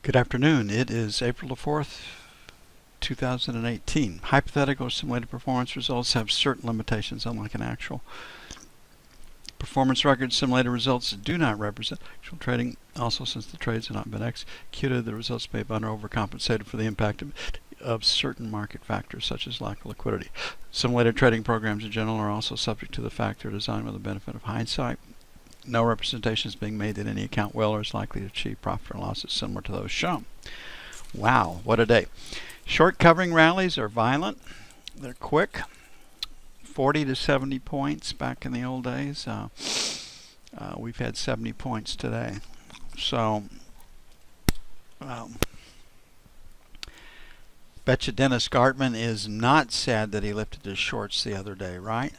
Good afternoon. It is April the 4th, 2018. Hypothetical or simulated performance results have certain limitations, unlike an actual. Performance record simulated results do not represent actual trading. Also, since the trades have not been executed, the results may have been overcompensated for the impact of certain market factors, such as lack of liquidity. Simulated trading programs in general are also subject to the fact they're designed with the benefit of hindsight. No representation is being made that any account will or is likely to achieve profit or losses similar to those shown. Wow, what a day. Short covering rallies are violent. They're quick. 40 to 70 points back in the old days. We've had 70 points today. So, betcha Dennis Gartman is not sad that he lifted his shorts the other day, right?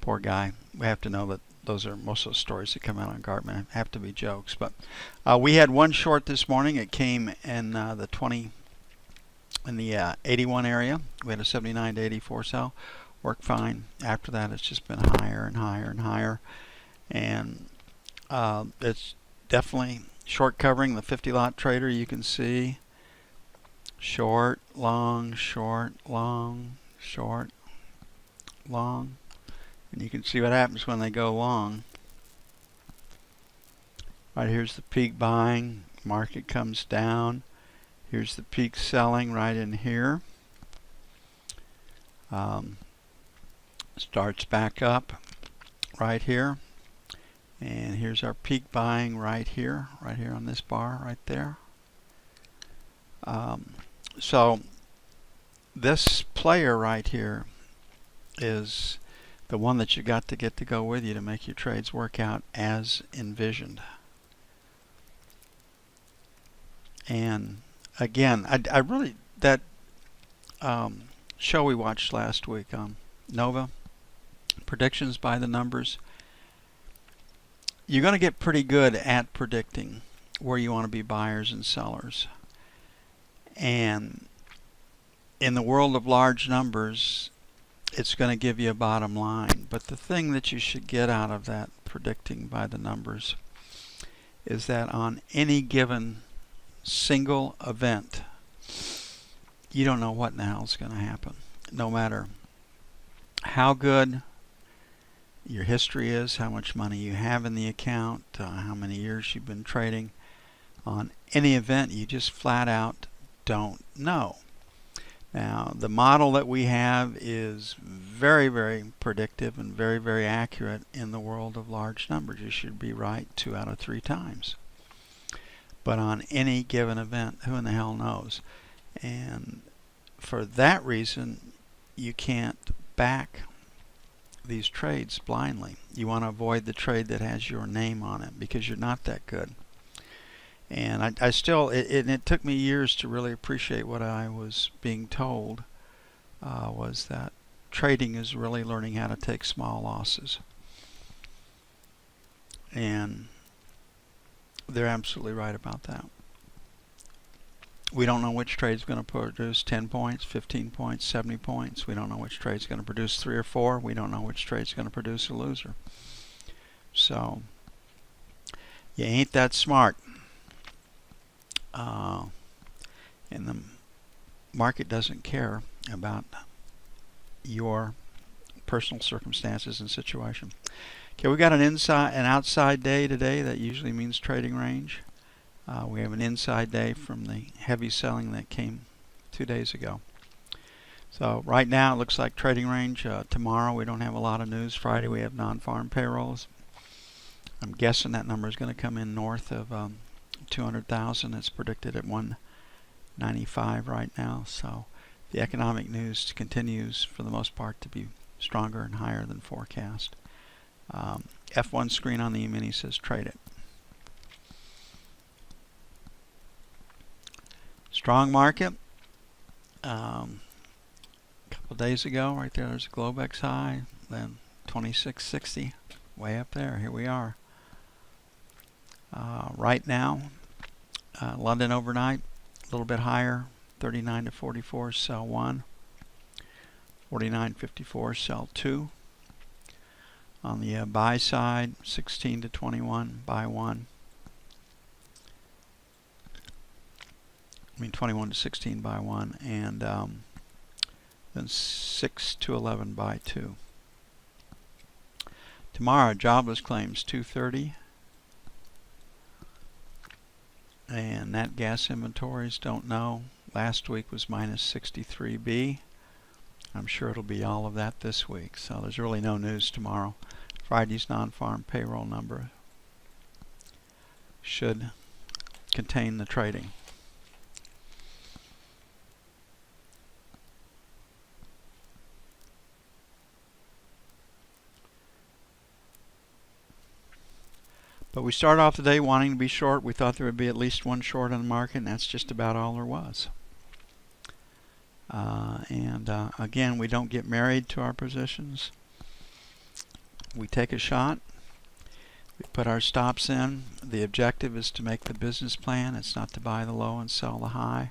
Poor guy. We have to know that those are most of the stories that come out on Gartman have to be jokes. But we had one short this morning. It came in the 81 area. We had a 79 to 84 sell. Worked fine. After that, it's just been higher and higher and higher. And it's definitely short covering the 50 lot trader. You can see short, long, short, long, short, long. And you can see what happens when they go long. Right here's the peak buying. Market comes down. Here's the peak selling right in here. Starts back up right here. And here's our peak buying right here on this bar right there. So this player right here is the one that you got to get to go with you to make your trades work out as envisioned. And again, I really, that show we watched last week on Nova, predictions by the numbers, you're going to get pretty good at predicting where you want to be buyers and sellers. And in the world of large numbers, it's going to give you a bottom line. But the thing that you should get out of that predicting by the numbers is that on any given single event, you don't know what in the hell is going to happen. No matter how good your history is, how much money you have in the account, how many years you've been trading, on any event you just flat out don't know. Now, the model that we have is very, very predictive and very, very accurate in the world of large numbers. You should be right 2 out of 3 times. But on any given event, who in the hell knows? And for that reason, you can't back these trades blindly. You want to avoid the trade that has your name on it because you're not that good. And I still, it took me years to really appreciate what I was being told, was that trading is really learning how to take small losses. And they're absolutely right about that. We don't know which trade is going to produce 10 points, 15 points, 70 points. We don't know which trade is going to produce 3 or 4. We don't know which trade is going to produce a loser. So, you ain't that smart. And the market doesn't care about your personal circumstances and situation. Okay, we got an outside day today. That usually means trading range. We have an inside day from the heavy selling that came 2 days ago. So right now it looks like trading range. Tomorrow we don't have a lot of news. Friday we have non-farm payrolls. I'm guessing that number is going to come in north of 200,000. It's predicted at 195 right now. So the economic news continues for the most part to be stronger and higher than forecast. F1 screen on the Emini says trade it. Strong market. A couple days ago, right there's a Globex high, then 2660, way up there. Here we are. Right now, London overnight, a little bit higher, 39 to 44, sell 1. 49.54, sell 2. On the buy side, 16 to 21, buy 1. 21 to 16 by 1, and then 6 to 11 by 2. Tomorrow, jobless claims 230, and nat gas inventories, don't know. Last week was minus 63B. I'm sure it'll be all of that this week, so there's really no news tomorrow. Friday's non-farm payroll number should contain the trading. But we started off the day wanting to be short. We thought there would be at least one short on the market, and that's just about all there was. Again, we don't get married to our positions. We take a shot. We put our stops in. The objective is to make the business plan. It's not to buy the low and sell the high.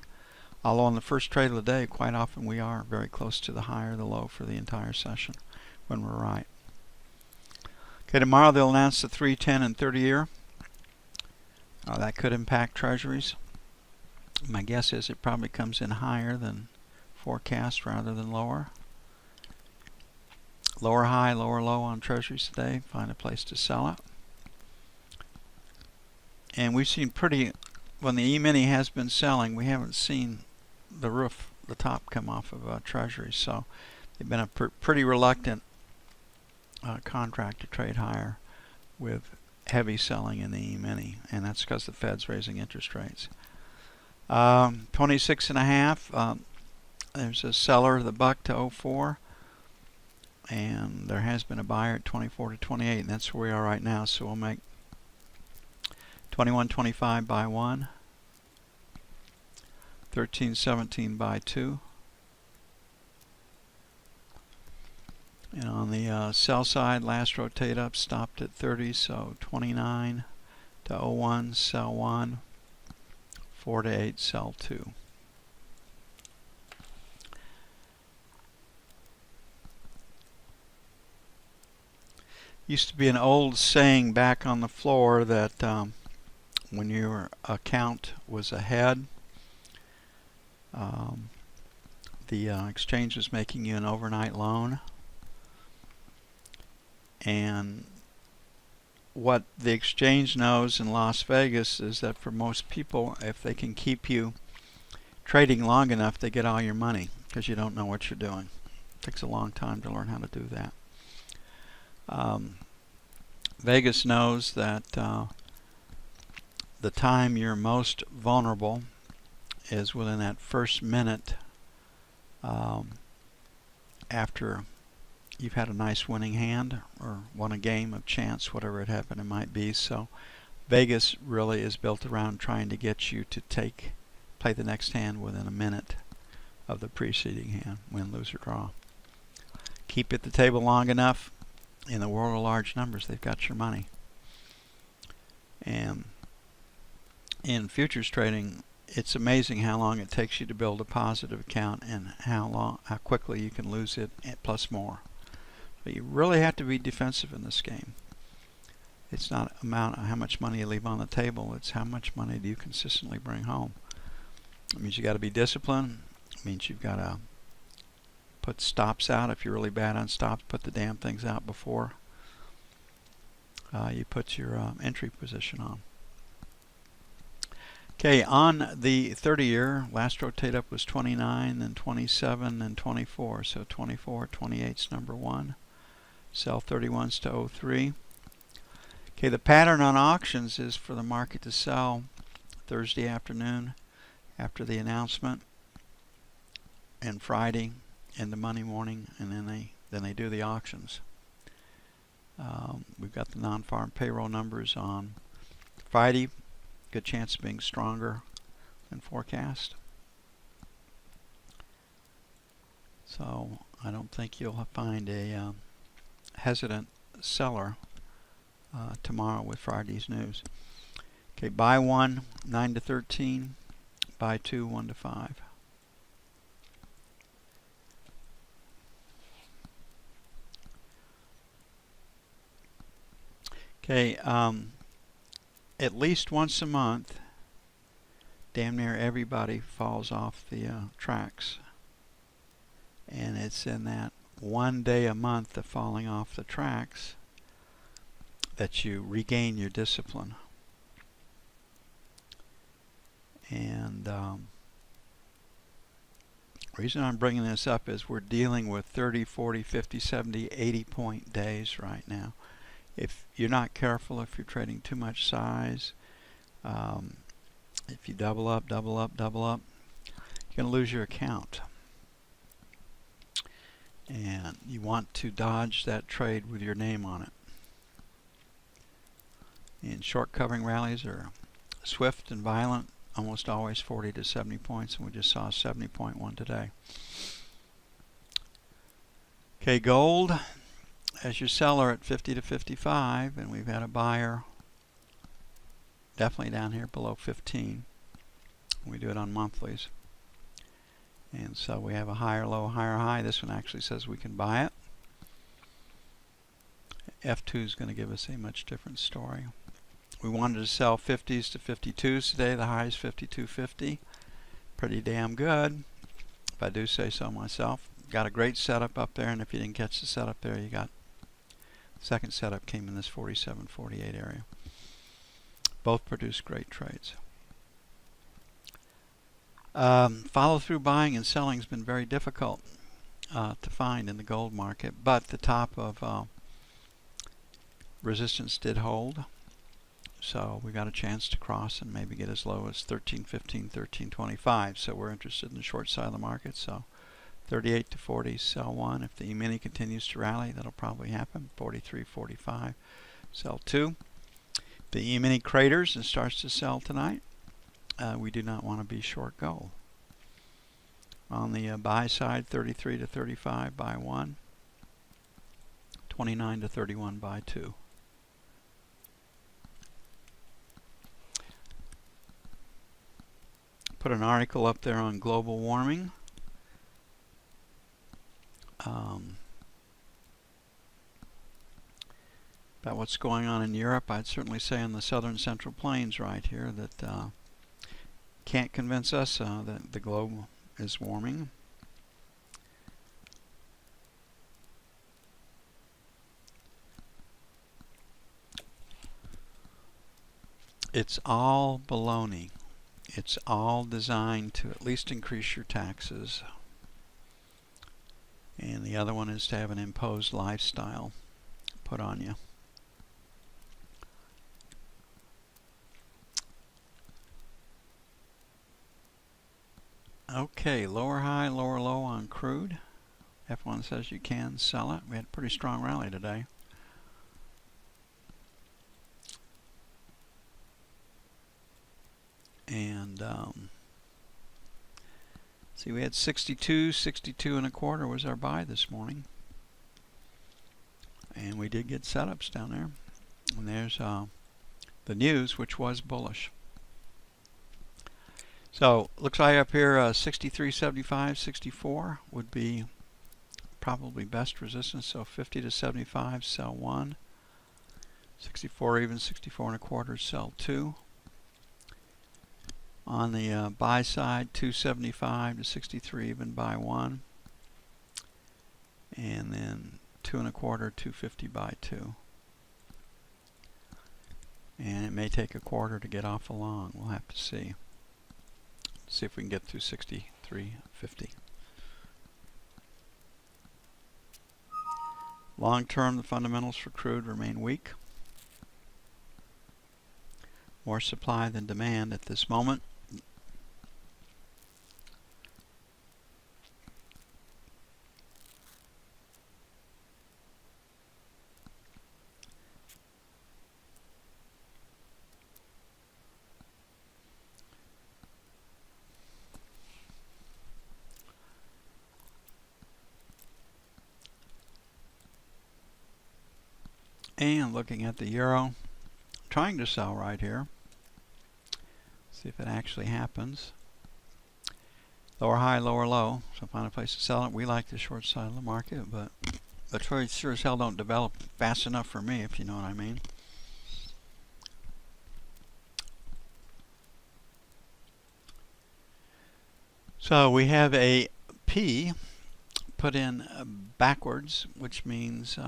Although on the first trade of the day, quite often we are very close to the high or the low for the entire session when we're right. Okay, tomorrow they'll announce the 3, 10, and 30-year. That could impact treasuries. My guess is it probably comes in higher than forecast rather than lower. Lower high, lower low on treasuries today. Find a place to sell it. And we've seen when the Emini has been selling, we haven't seen the top come off of treasuries. So they've been a pretty reluctant contract to trade higher with heavy selling in the E-mini, and that's because the Fed's raising interest rates. 26.5. There's a seller of the buck to 04, and there has been a buyer at 24 to 28, and that's where we are right now. So we'll make 21.25 by 1, 13.17 by 2. And on the sell side, last rotate up stopped at 30, so 29 to 01, sell 1, 4 to 8, sell 2. Used to be an old saying back on the floor that when your account was ahead, the exchange was making you an overnight loan. And what the exchange knows in Las Vegas is that for most people, if they can keep you trading long enough, they get all your money because you don't know what you're doing. It takes a long time to learn how to do that. Vegas knows that the time you're most vulnerable is within that first minute after you've had a nice winning hand or won a game of chance, whatever it happened it might be. So Vegas really is built around trying to get you to play the next hand within a minute of the preceding hand, win, lose, or draw. Keep at the table long enough. In the world of large numbers, they've got your money. And in futures trading, it's amazing how long it takes you to build a positive account and how quickly you can lose it plus more. But you really have to be defensive in this game. It's not how much money you leave on the table, it's how much money do you consistently bring home. It means you got to be disciplined. It means you've got to put stops out. If you're really bad on stops, put the damn things out before you put your entry position on. Okay, on the 30-year, last rotate up was 29, then 27, and 24. So 24, 28's number 1. Sell 31's to 03. Okay, the pattern on auctions is for the market to sell Thursday afternoon after the announcement, and Friday into Monday morning, and then they do the auctions. We've got the non-farm payroll numbers on Friday. Good chance of being stronger than forecast. So I don't think you'll find a hesitant seller tomorrow with Friday's news. Okay, buy 1, 9 to 13. Buy 2, 1 to 5. Okay, at least once a month, damn near everybody falls off the tracks. And it's in that one day a month of falling off the tracks that you regain your discipline. And reason I'm bringing this up is we're dealing with 30, 40, 50, 70, 80 point days right now. If you're not careful, if you're trading too much size, if you double up, you're going to lose your account. And you want to dodge that trade with your name on it. And short covering rallies are swift and violent, almost always 40 to 70 points, and we just saw 70.1 today. Okay, gold as your seller at 50 to 55, and we've had a buyer definitely down here below 15. We do it on monthlies. And so we have a higher low, higher high. This one actually says we can buy it. F2 is going to give us a much different story. We wanted to sell 50s to 52s today. The high is 52.50. Pretty damn good, if I do say so myself. Got a great setup up there, and if you didn't catch the setup there, you got second setup came in this 47.48 area. Both produced great trades. Follow-through buying and selling has been very difficult to find in the gold market, but the top of resistance did hold. So we got a chance to cross and maybe get as low as 13.15, 13.25. So we're interested in the short side of the market. So 38 to 40, sell one. If the Emini continues to rally, that'll probably happen. 43.45, sell two. The Emini craters and starts to sell tonight. We do not want to be short gold. On the buy side, 33 to 35, buy one. 29 to 31, buy two. Put an article up there on global warming. About what's going on in Europe. I'd certainly say on the southern central plains right here that can't convince us that the globe is warming. It's all baloney. It's all designed to at least increase your taxes. And the other one is to have an imposed lifestyle put on you. Okay, lower high, lower low on crude. F1 says you can sell it. We had a pretty strong rally today. And see, we had 62 and a quarter was our buy this morning. And we did get setups down there. And there's the news, which was bullish. So looks like up here 63.75, 64 would be probably best resistance. So 50 to 75, sell one. 64 even, 64 and a quarter, sell two. On the buy side, 275 to 63 even, buy one. And then 2 and a quarter, 250, buy two. And it may take a quarter to get off a long. We'll have to see. See if we can get through 63.50. Long term, the fundamentals for crude remain weak. More supply than demand at this moment. And looking at the euro, trying to sell right here. See if it actually happens. Lower high, lower low. So find a place to sell it. We like the short side of the market, but the trades sure as hell don't develop fast enough for me, if you know what I mean. So we have a P put in backwards, which means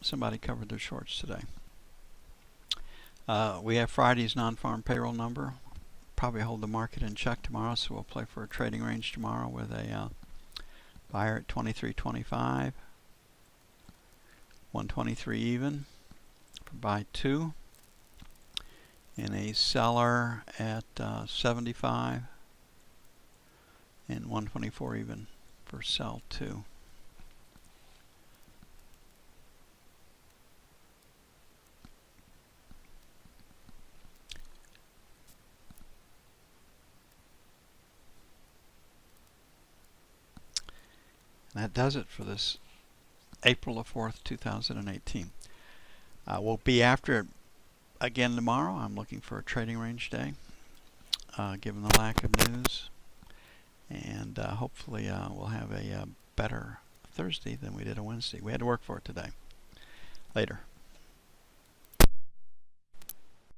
somebody covered their shorts today. We have Friday's non-farm payroll number. Probably hold the market in check tomorrow, so we'll play for a trading range tomorrow with a buyer at 23.25, 123 even for buy 2, and a seller at 75 and 124 even for sell 2. And that does it for this April the 4th, 2018. We'll be after it again tomorrow. I'm looking for a trading range day, given the lack of news. And hopefully we'll have a better Thursday than we did a Wednesday. We had to work for it today. Later.